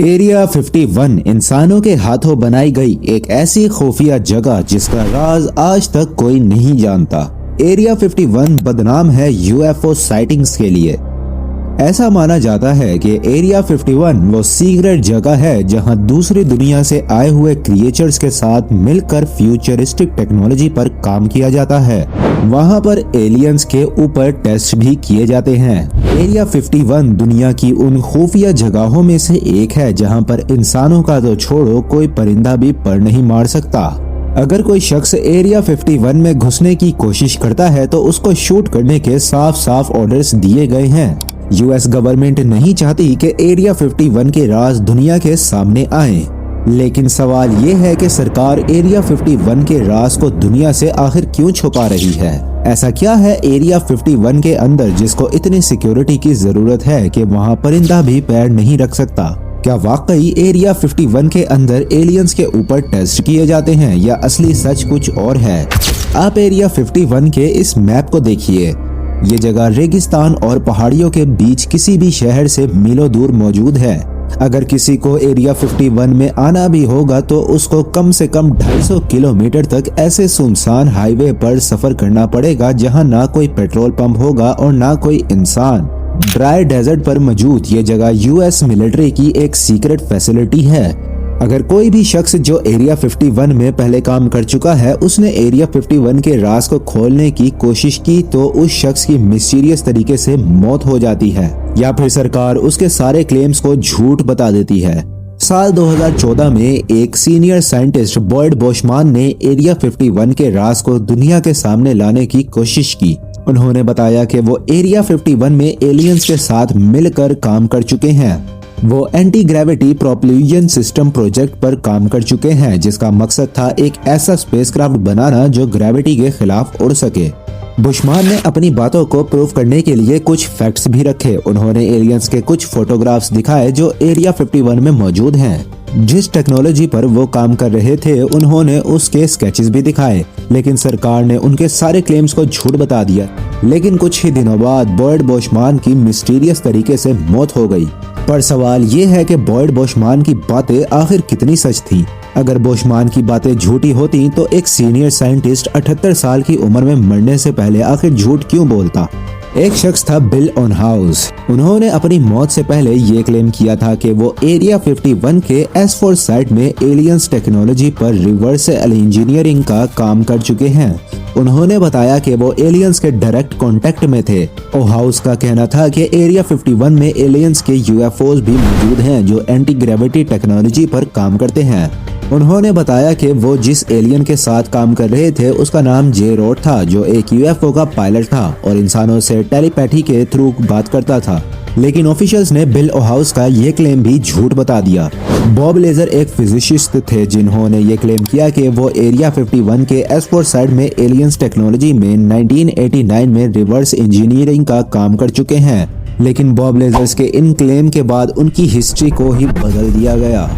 Area 51 इंसानों के हाथों बनाई गई एक ऐसी खुफिया जगह जिसका राज आज तक कोई नहीं जानता। एरिया 51 बदनाम है यूएफओ साइटिंग्स के लिए। ऐसा माना जाता है कि एरिया 51 वो सीक्रेट जगह है जहां दूसरी दुनिया से आए हुए क्रिएचर्स के साथ मिलकर फ्यूचरिस्टिक टेक्नोलॉजी पर काम किया जाता है। वहां पर एलियंस के ऊपर टेस्ट भी किए जाते हैं। एरिया 51 दुनिया की उन खुफिया जगहों में से एक है जहां पर इंसानों का तो छोड़ो कोई परिंदा भी पर नहीं मार सकता। अगर कोई शख्स एरिया 51 में घुसने की कोशिश करता है तो उसको शूट करने के साफ साफ ऑर्डर्स दिए गए हैं। यूएस गवर्नमेंट नहीं चाहती कि एरिया 51 के राज दुनिया के सामने आए, लेकिन सवाल ये है कि सरकार एरिया 51 के राज को दुनिया से आखिर क्यों छुपा रही है। ऐसा क्या है एरिया 51 के अंदर जिसको इतनी सिक्योरिटी की जरूरत है कि वहाँ परिंदा भी पैर नहीं रख सकता। क्या वाकई एरिया 51 के अंदर एलियंस के ऊपर टेस्ट किए जाते हैं या असली सच कुछ और है। आप एरिया 51 के इस मैप को देखिए। ये जगह रेगिस्तान और पहाड़ियों के बीच किसी भी शहर से मीलों दूर मौजूद है। अगर किसी को एरिया 51 में आना भी होगा तो उसको कम से कम 250 किलोमीटर तक ऐसे सुनसान हाईवे पर सफर करना पड़ेगा जहां ना कोई पेट्रोल पंप होगा और ना कोई इंसान। ड्राई डेजर्ट पर मौजूद ये जगह यूएस मिलिट्री की एक सीक्रेट फैसिलिटी है। अगर कोई भी शख्स जो एरिया 51 में पहले काम कर चुका है उसने एरिया 51 के राज को खोलने की कोशिश की तो उस शख्स की मिस्टीरियस तरीके से मौत हो जाती है या फिर सरकार उसके सारे क्लेम्स को झूठ बता देती है। साल 2014 में एक सीनियर साइंटिस्ट बॉयड बोशमान ने एरिया 51 के राज को दुनिया के सामने लाने की कोशिश की। उन्होंने बताया कि वो एरिया 51 में एलियंस के साथ मिलकर काम कर चुके हैं। वो एंटी ग्रेविटी प्रोपल्यूशन सिस्टम प्रोजेक्ट पर काम कर चुके हैं जिसका मकसद था एक ऐसा स्पेसक्राफ्ट बनाना जो ग्रेविटी के खिलाफ उड़ सके। बुशमान ने अपनी बातों को प्रूव करने के लिए कुछ फैक्ट्स भी रखे। उन्होंने एलियंस के कुछ फोटोग्राफ्स दिखाए जो एरिया 51 में मौजूद हैं। जिस टेक्नोलॉजी पर वो काम कर रहे थे उन्होंने उसके स्केचेस भी दिखाए, लेकिन सरकार ने उनके सारे क्लेम्स को झूठ बता दिया। लेकिन कुछ ही दिनों बाद बॉयड बोशमान की मिस्टीरियस तरीके से मौत हो गई। पर सवाल ये है कि बॉयड बोशमान की बातें आखिर कितनी सच थी। अगर बोशमान की बातें झूठी होती तो एक सीनियर साइंटिस्ट 78 साल की उम्र में मरने से पहले आखिर झूठ क्यों बोलता। एक शख्स था बिल ऑनहाउस। उन्होंने अपनी मौत से पहले ये क्लेम किया था कि वो एरिया 51 के S4 साइट में एलियंस टेक्नोलॉजी पर रिवर्स इंजीनियरिंग का काम कर चुके हैं। उन्होंने बताया कि वो एलियंस के डायरेक्ट कांटेक्ट में थे। ओहाउस का कहना था कि एरिया 51 में एलियंस के यूएफओज भी मौजूद हैं जो एंटी ग्रेविटी टेक्नोलॉजी पर काम करते हैं। उन्होंने बताया कि वो जिस एलियन के साथ काम कर रहे थे उसका नाम जे रोड था जो एक यूएफओ का पायलट था और इंसानों से टेलीपैथी के थ्रू बात करता था। लेकिन ऑफिशियल्स ने बिल ओहाउस का ये क्लेम भी झूठ बता दिया। बॉब लेजर एक फिजिसिस्ट थे जिन्होंने ये क्लेम किया कि वो एरिया 51 के S4 साइड में एलियंस टेक्नोलॉजी में 1989 में रिवर्स इंजीनियरिंग का काम कर चुके हैं। लेकिन बॉब लेजर्स के इन क्लेम के बाद उनकी हिस्ट्री को ही बदल दिया गया।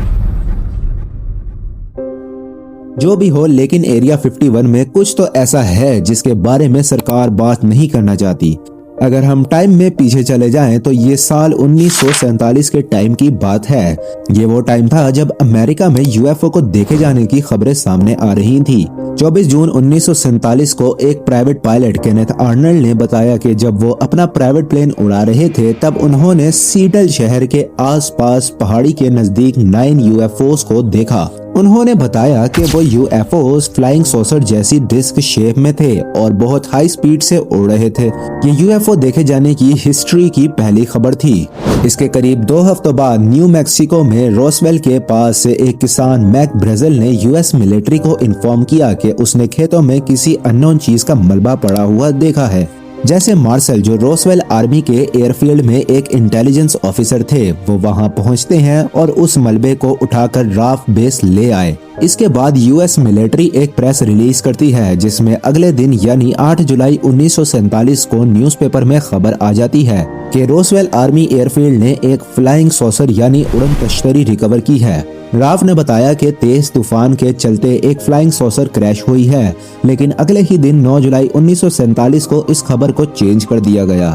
जो भी हो, लेकिन एरिया 51 में कुछ तो ऐसा है जिसके बारे में सरकार बात नहीं करना चाहती। अगर हम टाइम में पीछे चले जाएं तो ये साल 1947 के टाइम की बात है। ये वो टाइम था जब अमेरिका में यूएफओ को देखे जाने की खबरें सामने आ रही थी। 24 जून 1947 को एक प्राइवेट पायलट केनेथ आर्नल्ड ने बताया कि जब वो अपना प्राइवेट प्लेन उड़ा रहे थे तब उन्होंने सीटल शहर के आसपास पहाड़ी के नजदीक 9 यूएफओस को देखा। उन्होंने बताया कि वो यूएफओस फ्लाइंग सॉसर जैसी डिस्क शेप में थे और बहुत हाई स्पीड से उड़ रहे थे। ये यूएफओ देखे जाने की हिस्ट्री की पहली खबर थी। इसके करीब 2 हफ्तों बाद न्यू मैक्सिको में रोसवेल के पास से एक किसान मैक ब्रेजल ने यूएस मिलिट्री को इन्फॉर्म किया कि उसने खेतों में किसी अननोन चीज का मलबा पड़ा हुआ देखा है। जैसे मार्शल जो रोसवेल आर्मी के एयरफील्ड में एक इंटेलिजेंस ऑफिसर थे, वो वहां पहुंचते हैं और उस मलबे को उठाकर राफ बेस ले आए। इसके बाद यूएस मिलिट्री एक प्रेस रिलीज करती है जिसमें अगले दिन यानी 8 जुलाई 1947 को न्यूज़पेपर में खबर आ जाती है कि रोसवेल आर्मी एयरफील्ड ने एक फ्लाइंग सॉसर यानी उड़न तश्तरी रिकवर की है। राफ ने बताया कि तेज तूफान के चलते एक फ्लाइंग सॉसर क्रैश हुई है, लेकिन अगले ही दिन 9 जुलाई 1947 को इस खबर को चेंज कर दिया गया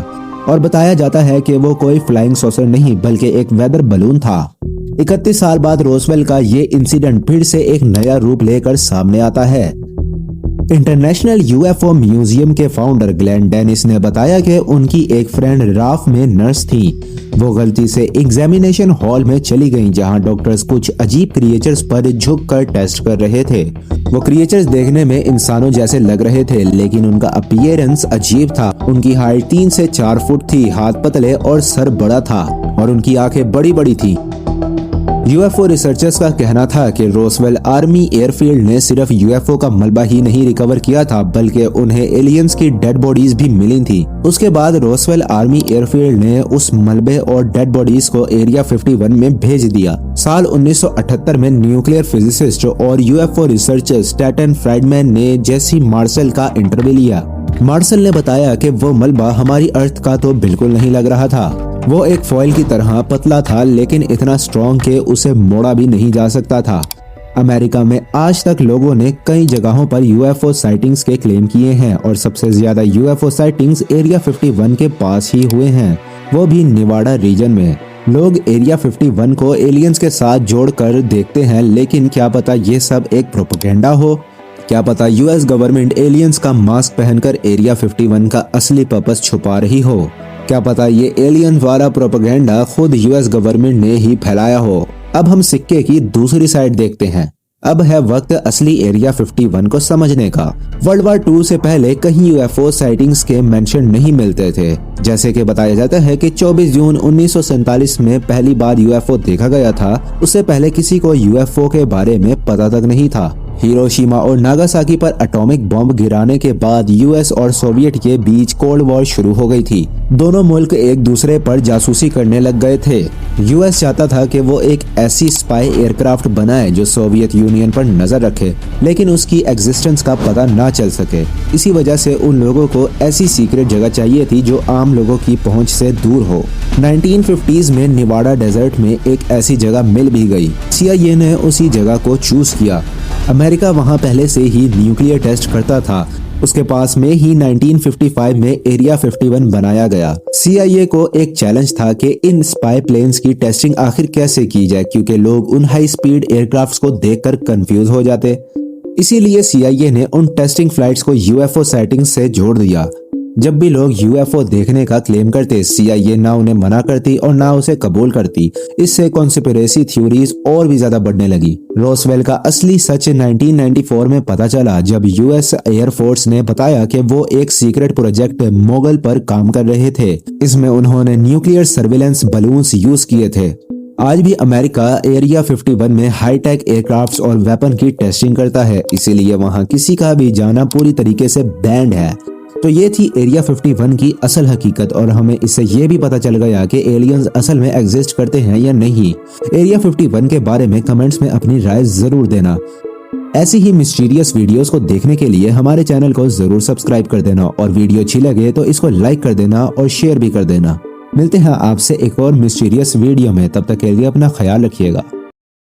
और बताया जाता है कि वो कोई फ्लाइंग सॉसर नहीं बल्कि एक वेदर बलून था। 31 साल बाद रोसवेल का ये इंसिडेंट फिर से एक नया रूप लेकर सामने आता है। इंटरनेशनल यूएफओ म्यूजियम के फाउंडर ग्लेन डेनिस ने बताया कि उनकी एक फ्रेंड राफ में नर्स थी। वो गलती से एग्जामिनेशन हॉल में चली गईं, जहां डॉक्टर्स कुछ अजीब क्रिएचर्स पर झुककर टेस्ट कर रहे थे। वो क्रिएचर्स देखने में इंसानों जैसे लग रहे थे, लेकिन उनका अपीयरेंस अजीब था। उनकी हाइट 3 से 4 फुट थी, हाथ पतले और सर बड़ा था और उनकी आंखें बड़ी बड़ी थी। यूएफओ रिसर्चर्स का कहना था कि रोसवेल आर्मी एयरफील्ड ने सिर्फ यूएफओ का मलबा ही नहीं रिकवर किया था, बल्कि उन्हें एलियंस की डेड बॉडीज भी मिली थी। उसके बाद रोसवेल आर्मी एयरफील्ड ने उस मलबे और डेड बॉडीज को एरिया 51 में भेज दिया। साल 1978 में न्यूक्लियर फिजिसिस्ट और यूएफओ रिसर्चर स्टैटन फ्राइडमैन ने जेसी मार्शल का इंटरव्यू लिया। मार्शल ने बताया कि वो मलबा हमारी अर्थ का तो बिल्कुल नहीं लग रहा था। वो एक फॉइल की तरह पतला था, लेकिन इतना स्ट्रॉन्ग कि उसे मोड़ा भी नहीं जा सकता था। अमेरिका में आज तक लोगों ने कई जगहों पर यूएफओ साइटिंग्स के क्लेम किए हैं और सबसे ज्यादा यूएफओ साइटिंग्स एरिया 51 के पास ही हुए हैं, वो भी नेवाडा रीजन में। लोग एरिया 51 को एलियंस के साथ जोड़कर देखते हैं, लेकिन क्या पता ये सब एक प्रोपेगेंडा हो। क्या पता यूएस गवर्नमेंट एलियंस का मास्क पहनकर एरिया 51 का असली पर्पस छुपा रही हो। क्या पता ये एलियन वाला प्रोपेगेंडा खुद यूएस गवर्नमेंट ने ही फैलाया हो। अब हम सिक्के की दूसरी साइड देखते हैं। अब है वक्त असली एरिया 51 को समझने का। वर्ल्ड वार 2 से पहले कहीं यूएफओ साइटिंग्स के मेंशन नहीं मिलते थे। जैसे कि बताया जाता है कि 24 जून 1947 में पहली बार यूएफओ देखा गया था। उससे पहले किसी को यूएफओ के बारे में पता तक नहीं था। हिरोशिमा और नागासाकी पर एटॉमिक बॉम्ब गिराने के बाद यूएस और सोवियत के बीच कोल्ड वॉर शुरू हो गई थी। दोनों मुल्क एक दूसरे पर जासूसी करने लग गए थे। यूएस चाहता था कि वो एक ऐसी स्पाई एयरक्राफ्ट बनाए जो सोवियत यूनियन पर नजर रखे, लेकिन उसकी एग्जिस्टेंस का पता ना चल सके। इसी वजह से उन लोगों को ऐसी सीक्रेट जगह चाहिए थी जो आम लोगों की पहुंच से दूर हो। 1950s में नेवाडा डेजर्ट में एक ऐसी जगह मिल भी गई। CIA ने उसी जगह को चूज किया। अमेरिका वहां पहले से ही न्यूक्लियर टेस्ट करता था। उसके पास में ही 1955 में एरिया 51 बनाया गया। CIA को एक चैलेंज था कि इन स्पाई प्लेन्स की टेस्टिंग आखिर कैसे की जाए, क्योंकि लोग उन हाई स्पीड एयरक्राफ्ट्स को देखकर कंफ्यूज हो जाते। इसीलिए CIA ने उन टेस्टिंग फ्लाइट्स को यूएफओ साइटिंग्स से जोड़ दिया। जब भी लोग यूएफओ देखने का क्लेम करते, CIA ना उन्हें मना करती और ना उसे कबूल करती। इससे कॉन्स्पिरेसी थ्योरीज और भी ज्यादा बढ़ने लगी। रोसवेल का असली सच 1994 में पता चला, जब यूएस एयरफोर्स ने बताया कि वो एक सीक्रेट प्रोजेक्ट मोगल पर काम कर रहे थे। इसमें उन्होंने न्यूक्लियर सर्विलेंस बलून्स यूज किए थे। आज भी अमेरिका एरिया 51 में हाईटेक एयरक्राफ्ट्स और वेपन की टेस्टिंग करता है, इसीलिए वहां किसी का भी जाना पूरी तरीके से बैंड है। तो ये थी एरिया 51 की असल हकीकत, और हमें इससे ये भी पता चल गया कि एलियंस असल में एग्जिस्ट करते हैं या नहीं। एरिया 51 के बारे में कमेंट्स में अपनी राय जरूर देना। ऐसी ही मिस्टीरियस वीडियोस को देखने के लिए हमारे चैनल को जरूर सब्सक्राइब कर देना, और वीडियो अच्छी लगे तो इसको लाइक कर देना और शेयर भी कर देना। मिलते हैं आपसे एक और मिस्टीरियस वीडियो में, तब तक के लिए अपना ख्याल रखिएगा।